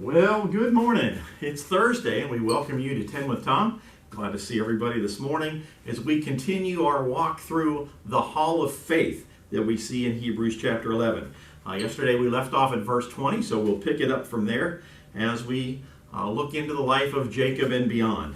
Well, good morning. It's Thursday, and we welcome you to 10 with Tom. Glad to see everybody this morning as we continue our walk through the Hall of Faith that we see in Hebrews chapter 11. Yesterday we left off at verse 20, so we'll pick it up from there as we look into the life of Jacob and beyond.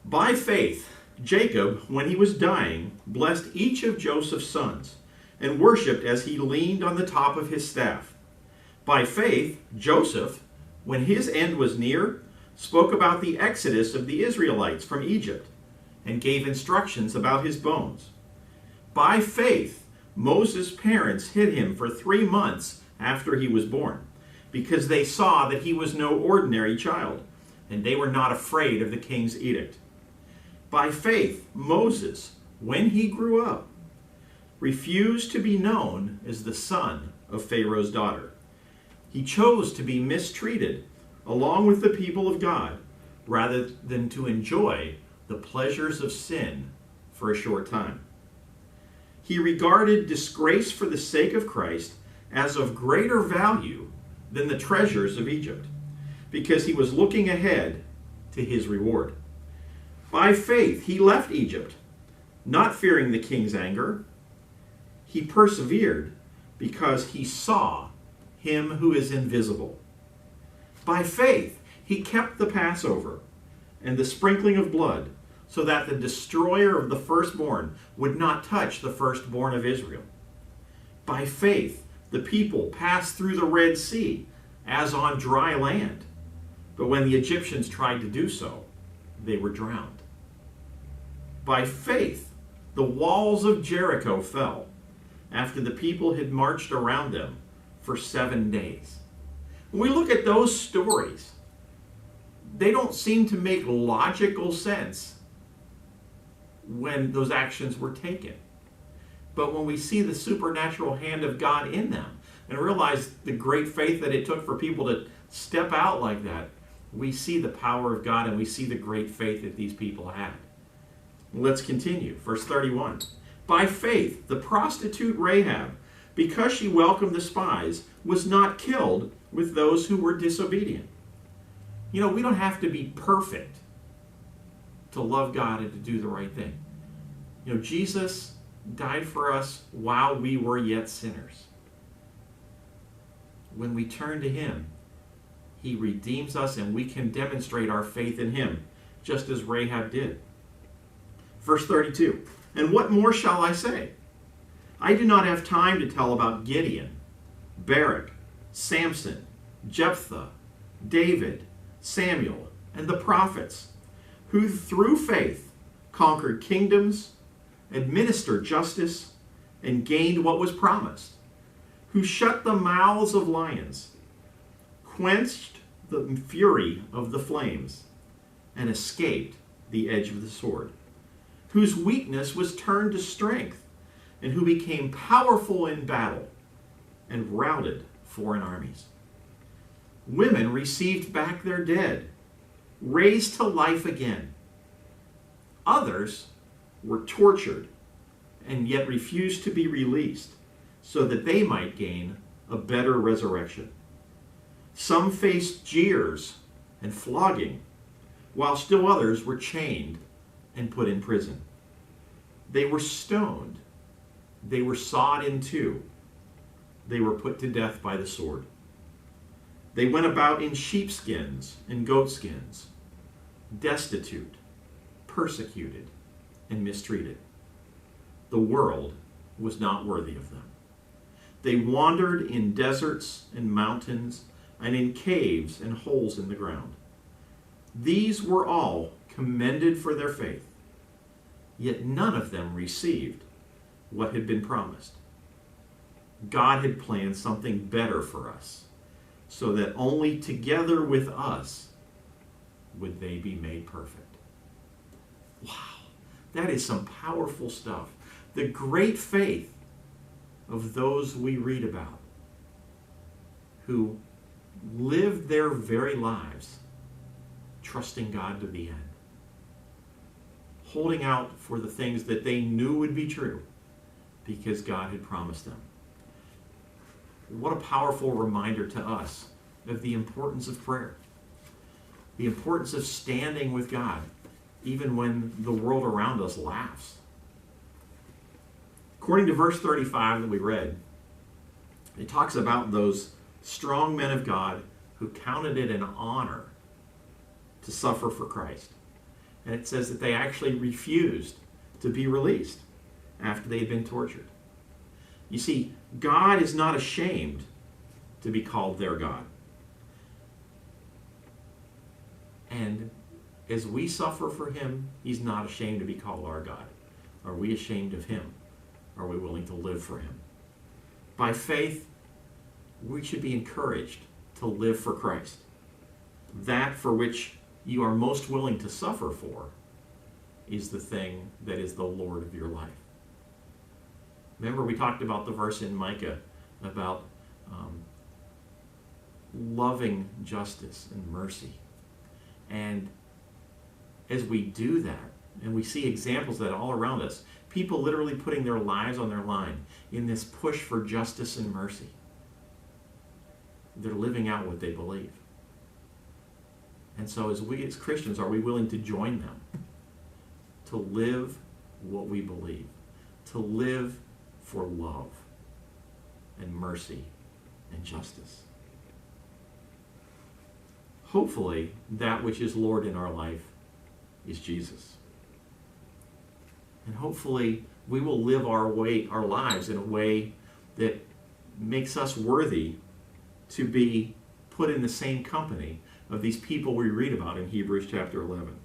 By faith, Jacob, when he was dying, blessed each of Joseph's sons and worshipped as he leaned on the top of his staff. By faith, Joseph, when his end was near, spoke about the exodus of the Israelites from Egypt and gave instructions about his bones. By faith, Moses' parents hid him for 3 months after he was born, because they saw that he was no ordinary child, and they were not afraid of the king's edict. By faith, Moses, when he grew up, refused to be known as the son of Pharaoh's daughter. He chose to be mistreated along with the people of God rather than to enjoy the pleasures of sin for a short time. He regarded disgrace for the sake of Christ as of greater value than the treasures of Egypt, because he was looking ahead to his reward. By faith, he left Egypt, not fearing the king's anger. He persevered because he saw him who is invisible. By faith, he kept the Passover and the sprinkling of blood, so that the destroyer of the firstborn would not touch the firstborn of Israel. By faith, the people passed through the Red Sea as on dry land, but when the Egyptians tried to do so, they were drowned. By faith, the walls of Jericho fell after the people had marched around them for 7 days. When we look at those stories, they don't seem to make logical sense when those actions were taken. But when we see the supernatural hand of God in them and realize the great faith that it took for people to step out like that, we see the power of God and we see the great faith that these people had. Let's continue. Verse 31. By faith, the prostitute Rahab, because she welcomed the spies, was not killed with those who were disobedient. You know, we don't have to be perfect to love God and to do the right thing. You know, Jesus died for us while we were yet sinners. When we turn to him, he redeems us and we can demonstrate our faith in him, just as Rahab did. Verse 32. And what more shall I say? I do not have time to tell about Gideon, Barak, Samson, Jephthah, David, Samuel, and the prophets, who through faith conquered kingdoms, administered justice, and gained what was promised, who shut the mouths of lions, quenched the fury of the flames, and escaped the edge of the sword, whose weakness was turned to strength, and who became powerful in battle and routed foreign armies. Women received back their dead, raised to life again. Others were tortured and yet refused to be released so that they might gain a better resurrection. Some faced jeers and flogging, while still others were chained and put in prison. They were stoned. They were sawed in two. They were put to death by the sword. They went about in sheepskins and goatskins, destitute, persecuted, and mistreated. The world was not worthy of them. They wandered in deserts and mountains and in caves and holes in the ground. These were all commended for their faith, yet none of them received what had been promised. God had planned something better for us, so that only together with us would they be made perfect. Wow, that is some powerful stuff. The great faith of those we read about who lived their very lives trusting God to the end, holding out for the things that they knew would be true because God had promised them. What a powerful reminder to us of the importance of prayer, the importance of standing with God, even when the world around us laughs. According to verse 35 that we read, it talks about those strong men of God who counted it an honor to suffer for Christ. And it says that they actually refused to be released after they had been tortured. You see, God is not ashamed to be called their God. And as we suffer for him, he's not ashamed to be called our God. Are we ashamed of him? Are we willing to live for him? By faith, we should be encouraged to live for Christ. That for which you are most willing to suffer for is the thing that is the Lord of your life. Remember, we talked about the verse in Micah about loving justice and mercy. And as we do that, and we see examples of that all around us, people literally putting their lives on their line in this push for justice and mercy. They're living out what they believe. And so as we as Christians, are we willing to join them to live what we believe, to live for love and mercy and justice? Hopefully, that which is Lord in our life is Jesus. And hopefully, we will live our lives in a way that makes us worthy to be put in the same company of these people we read about in Hebrews chapter 11.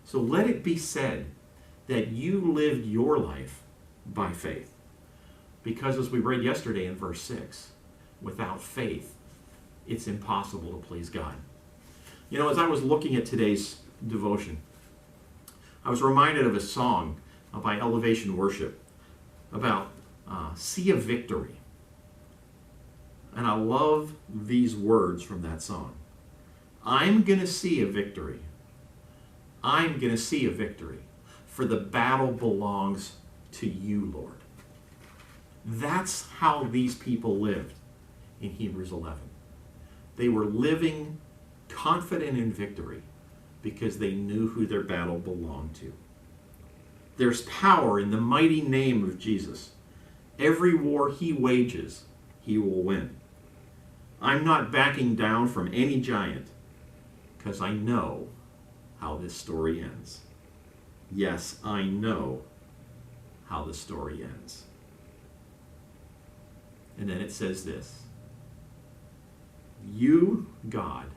So let it be said that you lived your life by faith. Because as we read yesterday in verse 6, without faith, it's impossible to please God. You know, as I was looking at today's devotion, I was reminded of a song by Elevation Worship about See a Victory. And I love these words from that song. I'm going to see a victory. I'm going to see a victory. For the battle belongs to you, Lord. That's how these people lived in Hebrews 11. They were living confident in victory because they knew who their battle belonged to. There's power in the mighty name of Jesus. Every war he wages, he will win. I'm not backing down from any giant because I know how this story ends. Yes, I know how the story ends. And then it says this. You, God,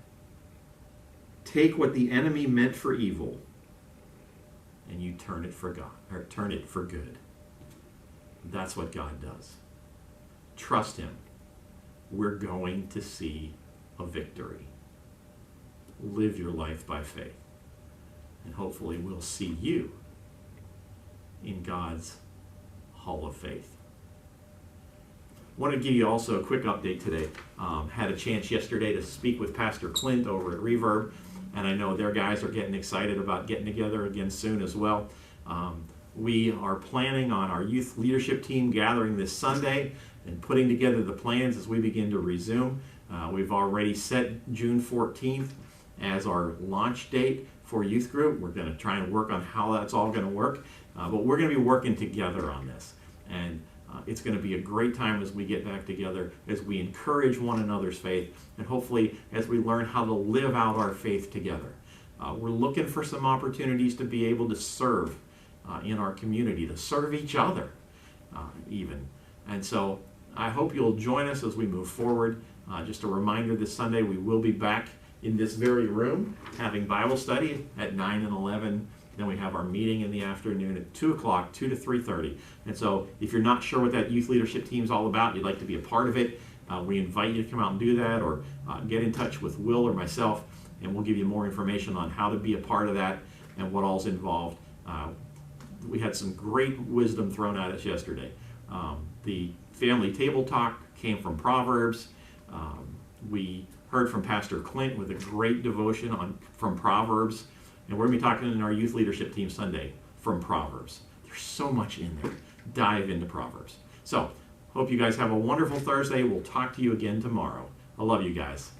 take what the enemy meant for evil and you turn it for God, or turn it for good. That's what God does. Trust him. We're going to see a victory. Live your life by faith. And hopefully we'll see you in God's hall of faith. I want to give you also a quick update today. Had a chance yesterday to speak with Pastor Clint over at Reverb, and I know their guys are getting excited about getting together again soon as well. We are planning on our youth leadership team gathering this Sunday and putting together the plans as we begin to resume. We've already set June 14th as our launch date for youth group. We're going to try and work on how that's all going to work, but we're going to be working together on this. And it's going to be a great time as we get back together, as we encourage one another's faith, and hopefully as we learn how to live out our faith together. We're looking for some opportunities to be able to serve in our community, to serve each other even. And so I hope you'll join us as we move forward. Just a reminder, this Sunday we will be back in this very room having Bible study at 9 and 11. Then we have our meeting in the afternoon at 2 o'clock, 2 to 3:30. And so if you're not sure what that youth leadership team is all about, you'd like to be a part of it, we invite you to come out and do that, or get in touch with Will or myself, and we'll give you more information on how to be a part of that and what all's involved. We had some great wisdom thrown at us yesterday. The family table talk came from Proverbs. We heard from Pastor Clint with a great devotion from Proverbs. And we're going to be talking in our youth leadership team Sunday from Proverbs. There's so much in there. Dive into Proverbs. So, hope you guys have a wonderful Thursday. We'll talk to you again tomorrow. I love you guys.